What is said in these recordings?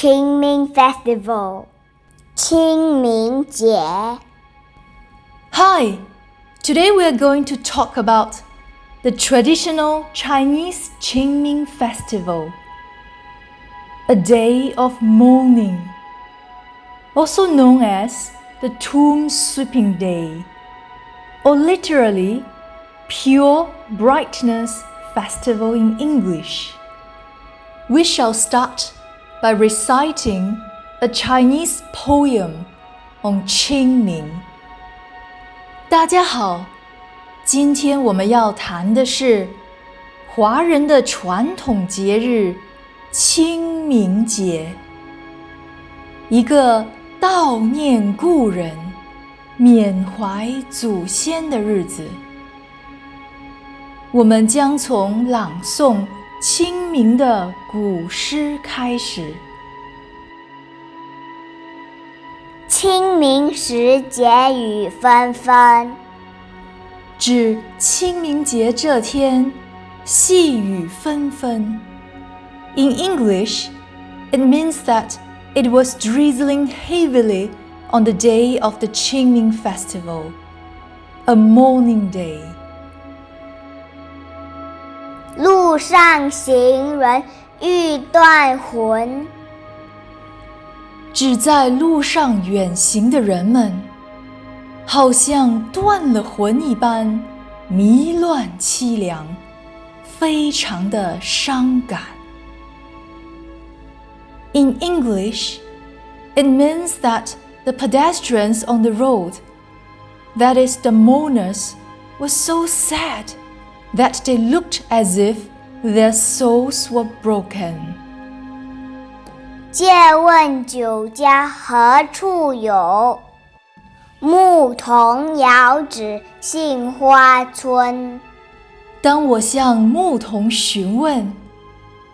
Qingming Festival 清明节 Hi! Today we are going to talk about the traditional Chinese Qingming Festival, a day of mourning, also known as the Tomb Sweeping Day, or literally Pure Brightness Festival in English. We shall start by reciting a Chinese poem on Qingming. 大家好，今天我们要谈的是华人的传统节日清明节，一个悼念故人、缅怀祖先的日子。我们将从朗诵清明的古诗开始。清明时节雨纷纷，指清明节这天细雨纷纷。In English, it means that it was drizzling heavily on the day of the Qingming festival, a mourning day. 路上行人欲断魂，指在路上远行的人们，好像断了魂一般，迷乱凄凉，非常的伤感。In English, it means that the pedestrians on the road, that is the mourners, were so sad that they looked as if their souls were broken. 借问酒家何处有？牧童遥指杏花村。当我向牧童询问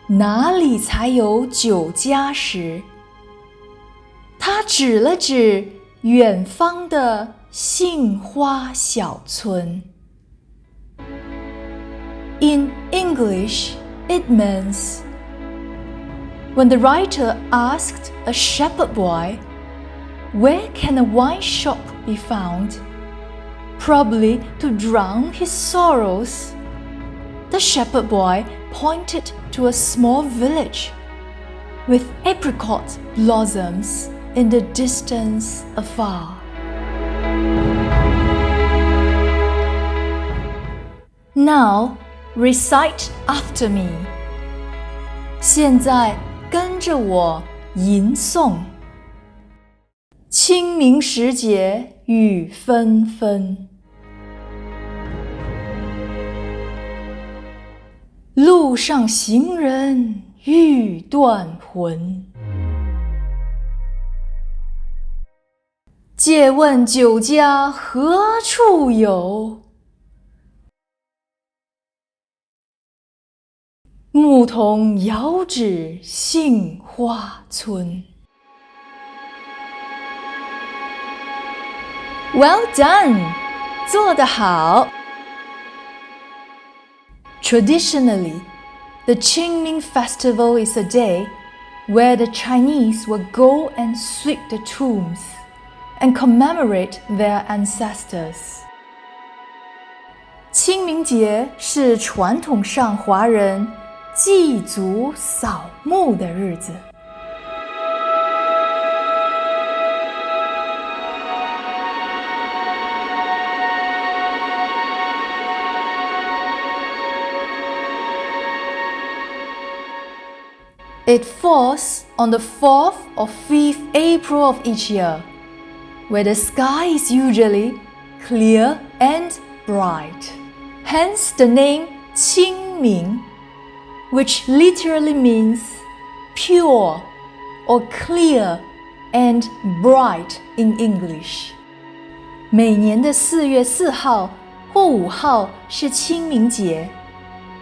哪里才有酒家时，他指了指远方的杏花小村。In English, it means when the writer asked a shepherd boy, where can a wine shop be found? Probably to drown his sorrows. The shepherd boy pointed to a small village with apricot blossoms in the distance afar. Now, recite after me. 现在跟着我吟诵。清明时节雨纷纷，路上行人欲断魂。借问酒家何处有？牧童遥指杏花村。Well done! 做得好。Traditionally, the Qingming festival is a day where the Chinese will go and sweep the tombs and commemorate their ancestors. 清明节是传统上华人祭祖扫墓的日子。It falls on the 4th or 5th April of each year, where the sky is usually clear and bright. Hence the name Qingming, which literally means pure or clear and bright in English. 每年的4月4号或5号是清明节，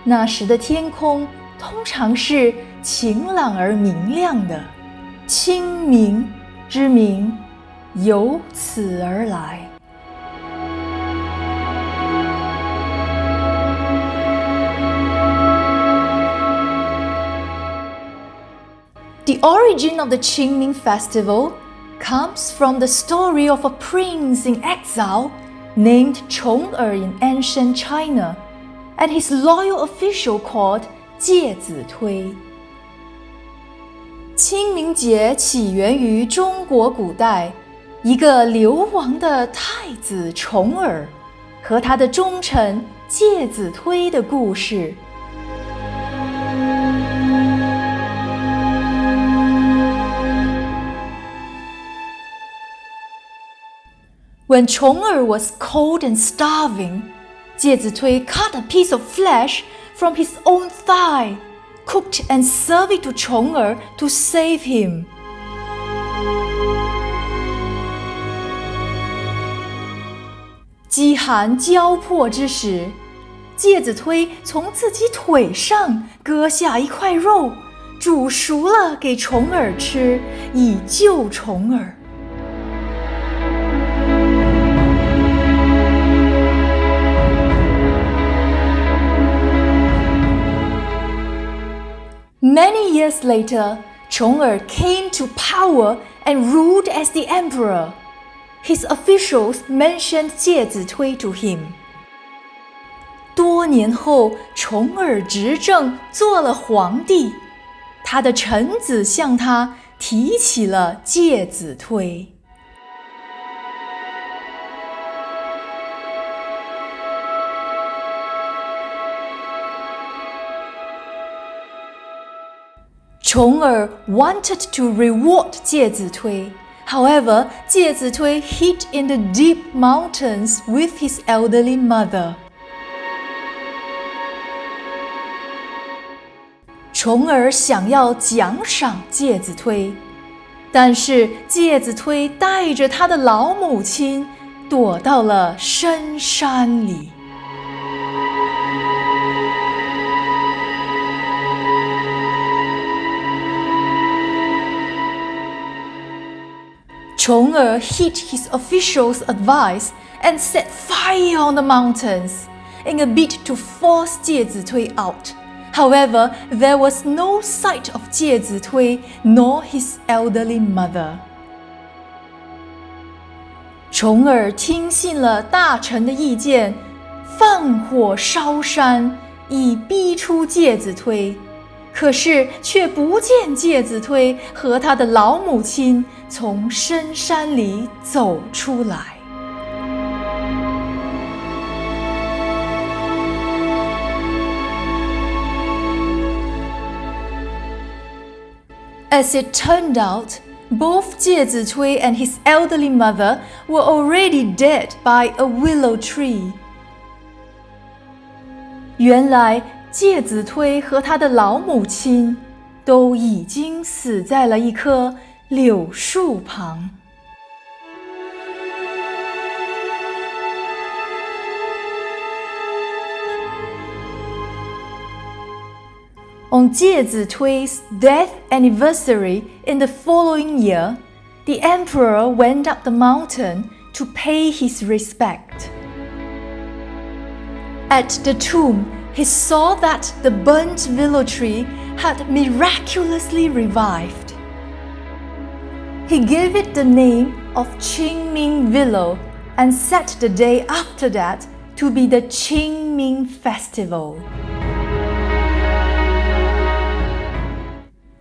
那时的天空通常是晴朗而明亮的，清明之名由此而来。The origin of the Qingming festival comes from the story of a prince in exile named Chong'er in ancient China and his loyal official called 介子推。清明节起源于中国古代，一个流亡的太子重耳和他的忠臣介子推的故事。When Chong'er was cold and starving, 介子推 cut a piece of flesh from his own thigh, cooked and served it to Chong'er to save him. 饥寒交迫之时，介子推从自己腿上割下一块肉，煮熟了给重耳吃，以救重耳。Many years later, Chong'er came to power and ruled as the emperor. His officials mentioned 介子推 to him. 多年后，重耳执政，做了皇帝。他的臣子向他提起了介子推。重耳 wanted to reward 介子推。However, 介子推 hid in the deep mountains with his elderly mother. 重耳想要奖赏介子推，但是介子推带着他的老母亲躲到了深山里。重耳heeded his officials' advice and set fire on the mountains in a bid to force 介子推 out. However, there was no sight of 介子推 nor his elderly mother. 重耳听信了大臣的意见，放火烧山，以逼出介子推。可是却不见介子推和他的老母亲从深山里走出来。As it turned out, both 介子推 and his elderly mother were already dead by a willow tree. 原来介子推和他的老母亲都已经死在了一棵柳树旁。On 介子推's death anniversary in the following year, the emperor went up the mountain to pay his respect. At the tomb, he saw that the burnt willow tree had miraculously revived. He gave it the name of Qingming Willow and set the day after that to be the Qingming Festival.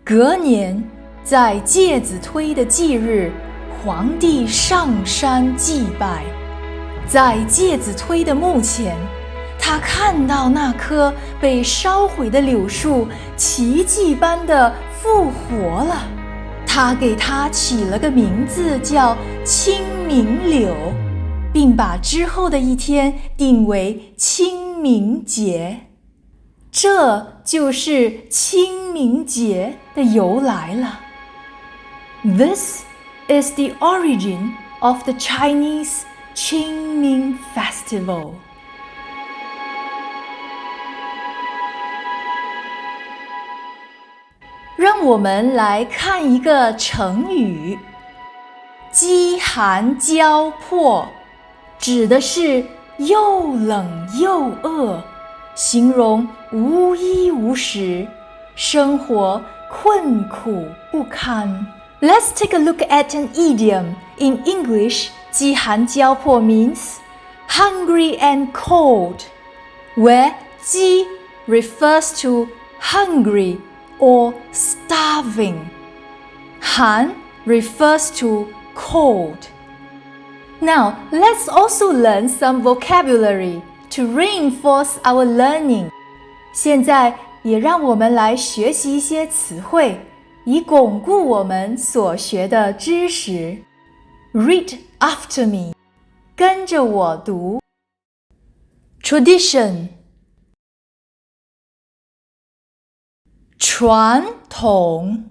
隔年，在介子推的忌日，皇帝上山祭拜。在介子推的墓前，他看到那棵被烧毁的柳树奇迹般地复活了。他给它起了个名字叫清明柳，并把之后的一天定为清明节。这就是清明节的由来了。This is the origin of the Chinese Qingming Festival. 让我们来看一个成语，饥寒交迫，指的是又冷又饿，形容无衣无食，生活困苦不堪。Let's take a look at an idiom. In English, 饥寒交迫 means hungry and cold, where 饥 refers to hungry or starving. 寒 refers to cold. Now, let's also learn some vocabulary to reinforce our learning. 现在也让我们来学习一些词汇，以巩固我们所学的知识。Read after me. 跟着我读。Tradition. 传统。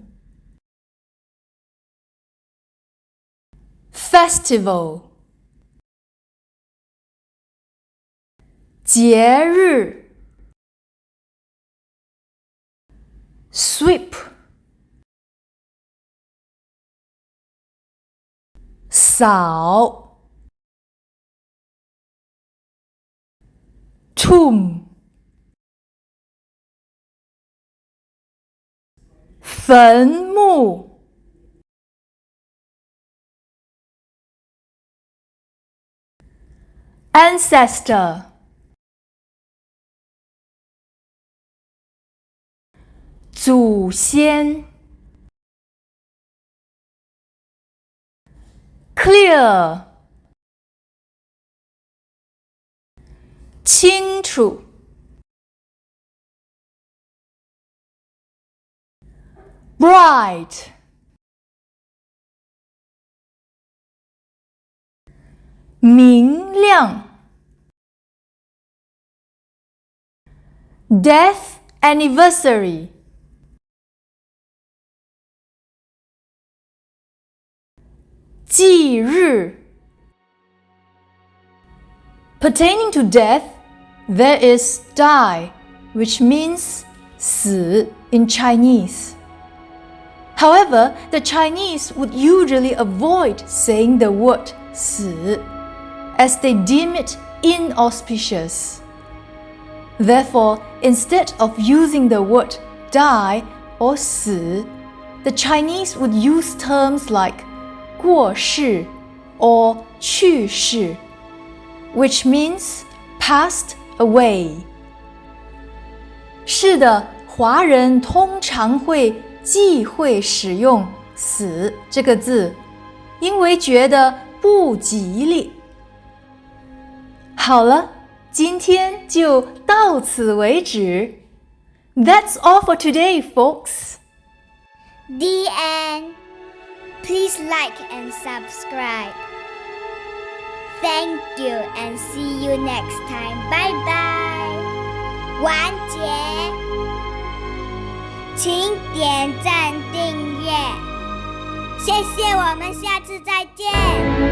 Festival. 节日。Sweep. 扫。Tomb. 坟墓。Ancestor. 祖先。Clear. 清楚。Bright. 明亮。Death anniversary. 忌日。Pertaining to death, there is die, which means 死 in Chinese. However, the Chinese would usually avoid saying the word 死 as they deem it inauspicious. Therefore, instead of using the word die or 死, the Chinese would use terms like 过世 or 去世, which means passed away. 是的，华人通常会忌讳使用死这个字，因为觉得不吉利。好了，今天就到此为止。That's all for today, folks. The end. Please like and subscribe. Thank you and see you next time. Bye bye. 完结，请点赞订阅，谢谢，我们下次再见。